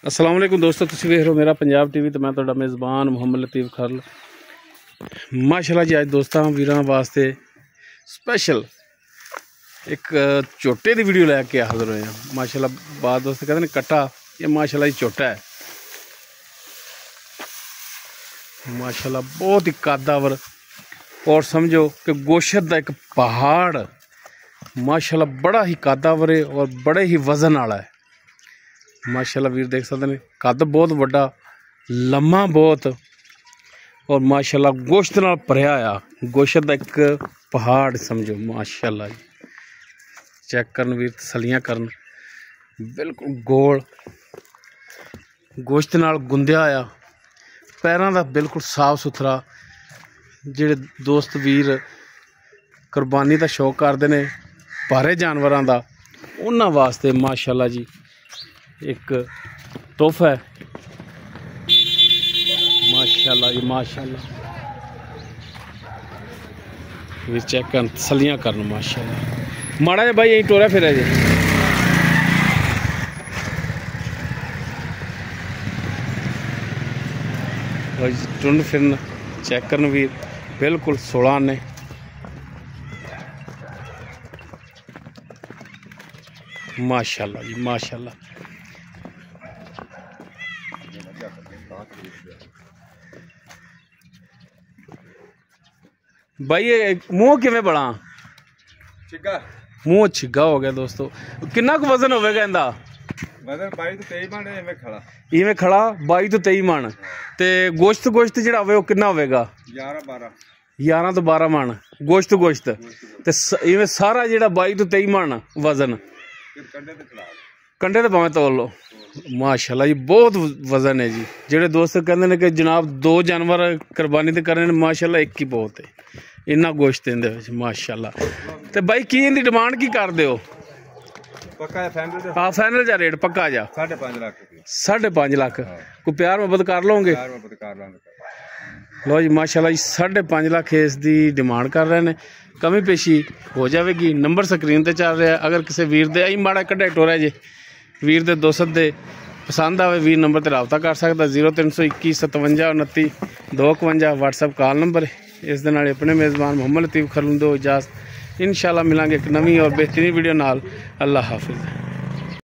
अस्सलाम वालेकुम दोस्तों, तुसीं वेख रहे हो मेरा पंजाब टीवी। तो मैं तुहाडा मेज़बान मुहम्मद लतीफ़ खरल। माशाल्लाह जी, अज दोस्तों वीरां वास्ते स्पैशल एक झोटे की वीडियो लैके हाज़र होए हैं। माशाल्लाह बाद दोस्त कहते हैं कट्टा, ये माशाल्लाह जी झोटा है। माशाल्लाह बहुत ही कदावर और समझो कि गोशत का एक पहाड़। माशाल्लाह बड़ा ही कदावर है और बड़े ही वजन वाला है। माशाल्लाह वीर देख सकते हैं, कद बहुत बड़ा, लम्मा बहुत और माशाल्लाह गोश्त नाल भरिया आ। गोश्त का एक पहाड़ समझो। माशाल्लाह जी चेक करन वीर, तसलियां करन, बिल्कुल गोल गोश्त नाल गुंदिया आ। पैरों का बिल्कुल साफ सुथरा। जिहड़े दोस्त वीर कुरबानी का शौक करते हैं भारे जानवरों का, उन्होंने वास्ते माशाल्लाह जी एक तोहफा है। माशाल्लाह जी माशाल्लाह वीर चेक कर, तसलियां करन। माशाल्लाह माड़ा जा भाई यही टोरा फिर जी। टुंड फिरन चेक करन वीर, बिल्कुल 16 ने। माशाल्लाह जी माशाल्लाह। भाई ये मुँह किवें बड़ा छिगा, मुँह छिगा हो गया दोस्तों। कितना कुछ वजन होगा इनका? वजन 22 तो 23 मन है। खड़ा इवें खड़ा 22 तो 23 मन। ते गोश्त जिहड़ा होवे वो कितना होगा? 11 तो 12 मन गोश्त ते इवें सारा जिहड़ा 22 तो 23 मन वजन। कंडे ते भावें तोल लो। माशाल्लाह जी बहुत वजन है जी। जिहड़े दोस्त कहंदे ने कि जनाब 2 जानवर कुरबानी ते करने, माशाल्लाह एक ही बहुत है, इन्ना गोश्त इहदे विच। माशाल्लाह। ते भाई की इहदी डिमांड की करदे हो? पक्का फाइनल जा? हां फाइनल जा रेट पक्का जा 5.5 लाख। 5.5 लाख कोई प्यार मोहब्बत कर लोगे? लो जी माशाल्लाह जी 5.5 लाख इसकी डिमांड कर रहे हैं। कमी पेशी हो जाएगी। नंबर स्क्रीन पर चल रहा है। अगर किसी वीर दे आई माड़ा कढ़ा टोरा जे वीर दे दोस्त दे पसंद आवे, वीर नंबर पर रबता कर सकता। 0321 57 29 251 व्हाट्सएप कॉल नंबर है। इस दे नाल अपने मेज़बान मुहम्मद लतीफ़ खरल दो इजाज़त। इंशाल्लाह मिलांगे एक नवी और बेहतरीन वीडियो नाल। अल्लाह हाफिज़।